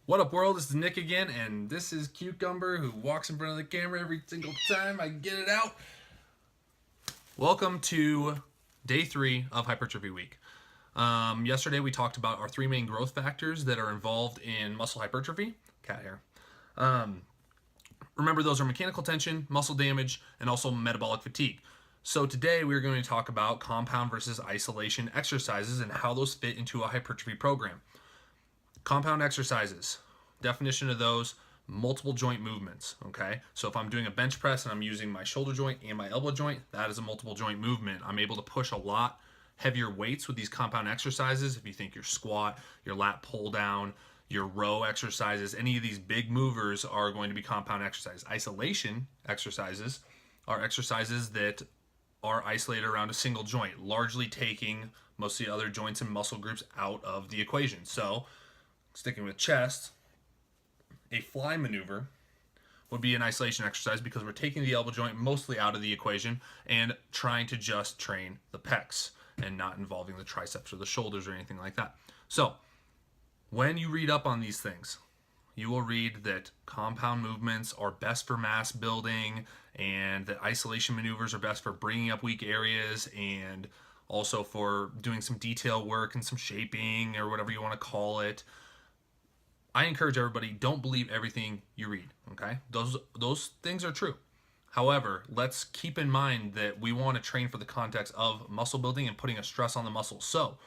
What up, world? This is Nick again, and this is Cucumber, who walks in front of the camera every single time I get it out. Welcome to day 3 of Hypertrophy Week. Yesterday we talked about our 3 main growth factors that are involved in muscle hypertrophy. Cat hair. Remember, those are mechanical tension, muscle damage, and also metabolic fatigue. So today we're going to talk about compound versus isolation exercises and how those fit into a hypertrophy program. Compound exercises, definition of those, multiple joint movements, okay? So if I'm doing a bench press and I'm using my shoulder joint and my elbow joint, that is a multiple joint movement. I'm able to push a lot heavier weights with these compound exercises. If you think your squat, your lat pull down, your row exercises, any of these big movers are going to be compound exercises. Isolation exercises are exercises that are isolated around a single joint, largely taking most of the other joints and muscle groups out of the equation. So sticking with chest, a fly maneuver would be an isolation exercise because we're taking the elbow joint mostly out of the equation and trying to just train the pecs and not involving the triceps or the shoulders or anything like that. So when you read up on these things, you will read that compound movements are best for mass building and that isolation maneuvers are best for bringing up weak areas and also for doing some detail work and some shaping or whatever you want to call it. I encourage everybody, don't believe everything you read, okay? Those things are true. However, let's keep in mind that we want to train for the context of muscle building and putting a stress on the muscle. So,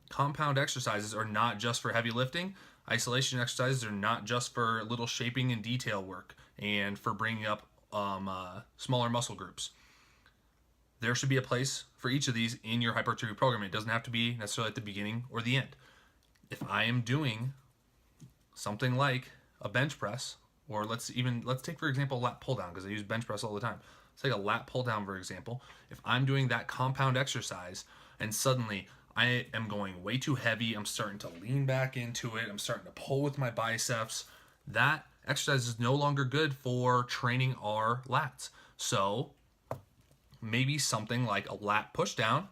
compound exercises are not just for heavy lifting. Isolation exercises are not just for little shaping and detail work and for bringing up smaller muscle groups. There should be a place for each of these in your hypertrophy program. It doesn't have to be necessarily at the beginning or the end. If I am doing something like a bench press, or let's take for example a lat pull down, because I use bench press all the time. Let's take a lat pull down for example. If I'm doing that compound exercise and suddenly I am going way too heavy, I'm starting to lean back into it, I'm starting to pull with my biceps, that exercise is no longer good for training our lats. So maybe something like a lat push down,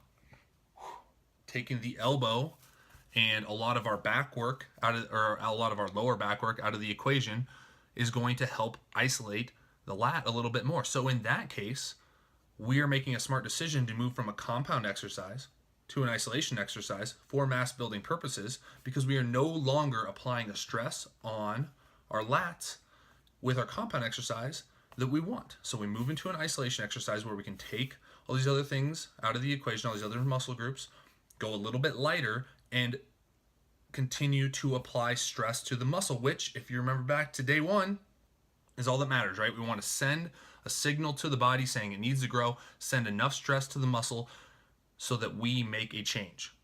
taking the elbow and a lot of our back work or a lot of our lower back work out of the equation is going to help isolate the lat a little bit more. So in that case, we are making a smart decision to move from a compound exercise to an isolation exercise for mass building purposes because we are no longer applying a stress on our lats with our compound exercise that we want. So we move into an isolation exercise where we can take all these other things out of the equation, all these other muscle groups, go a little bit lighter, and continue to apply stress to the muscle, which, if you remember back to day 1, is all that matters, right? We want to send a signal to the body saying it needs to grow, send enough stress to the muscle so that we make a change.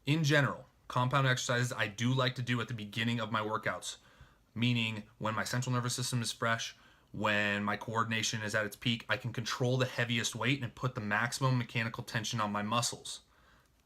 In general, compound exercises I do like to do at the beginning of my workouts, meaning when my central nervous system is fresh, when my coordination is at its peak, I can control the heaviest weight and put the maximum mechanical tension on my muscles.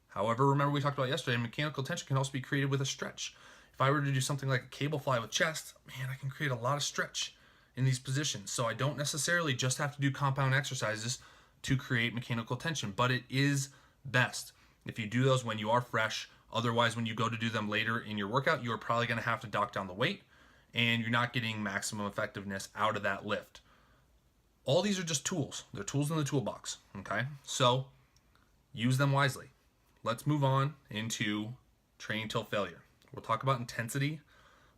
However, remember we talked about yesterday, mechanical tension can also be created with a stretch. If I were to do something like a cable fly with chest, man, I can create a lot of stretch in these positions. So I don't necessarily just have to do compound exercises to create mechanical tension, but it is best if you do those when you are fresh. Otherwise, when you go to do them later in your workout, you are probably going to have to dock down the weight and you're not getting maximum effectiveness out of that lift. All these are just tools. They're tools in the toolbox, okay? So use them wisely. Let's move on into training till failure. We'll talk about intensity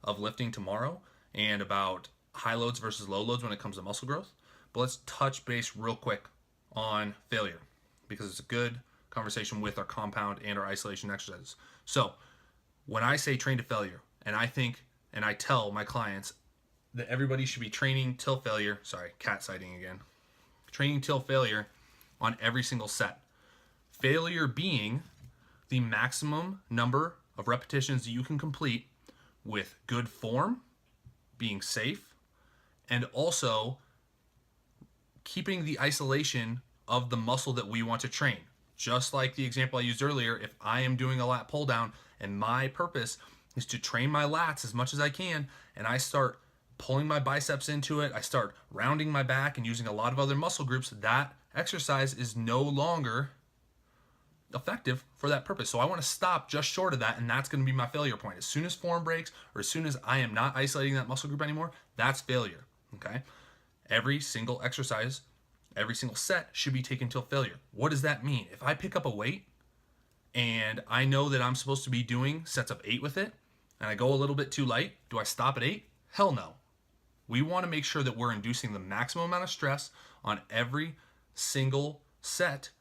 of lifting tomorrow and about high loads versus low loads when it comes to muscle growth. But let's touch base real quick on failure because it's a good conversation with our compound and our isolation exercises. So when I say train to failure, and I think and I tell my clients that everybody should be training till failure, sorry, cat sighting again, training till failure on every single set. Failure being the maximum number of repetitions you can complete with good form, being safe, and also keeping the isolation of the muscle that we want to train. Just like the example I used earlier, if I am doing a lat pull down and my purpose is to train my lats as much as I can, and I start pulling my biceps into it, I start rounding my back and using a lot of other muscle groups, that exercise is no longer effective for that purpose. So I want to stop just short of that, and that's going to be my failure point. As soon as form breaks, or as soon as I am not isolating that muscle group anymore, that's failure. Okay? Every single exercise, every single set should be taken till failure. What does that mean? If I pick up a weight and I know that I'm supposed to be doing sets of 8 with it, and I go a little bit too light, do I stop at 8? Hell no. We want to make sure that we're inducing the maximum amount of stress on every single set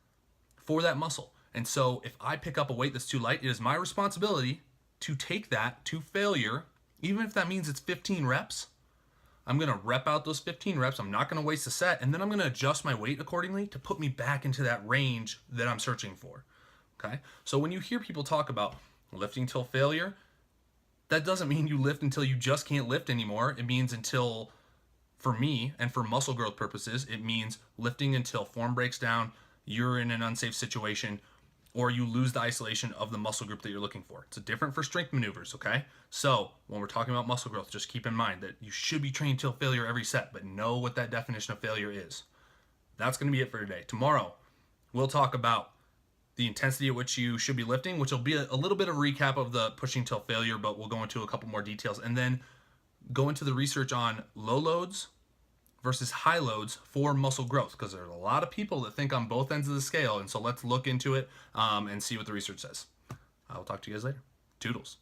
for that muscle. And so if I pick up a weight that's too light, it is my responsibility to take that to failure, even if that means it's 15 reps. I'm going to rep out those 15 reps. I'm not going to waste a set, and then I'm going to adjust my weight accordingly to put me back into that range that I'm searching for. Okay? So when you hear people talk about lifting till failure, that doesn't mean you lift until you just can't lift anymore. It means until, for me and for muscle growth purposes, it means lifting until form breaks down, you're in an unsafe situation, or you lose the isolation of the muscle group that you're looking for. It's different for strength maneuvers, okay? So when we're talking about muscle growth, just keep in mind that you should be trained till failure every set, but know what that definition of failure is. That's going to be it for today. Tomorrow, we'll talk about the intensity at which you should be lifting, which will be a little bit of a recap of the pushing till failure, but we'll go into a couple more details, and then go into the research on low loads versus high loads for muscle growth, because there's a lot of people that think on both ends of the scale, and so let's look into it and see what the research says. I'll talk to you guys later. Toodles.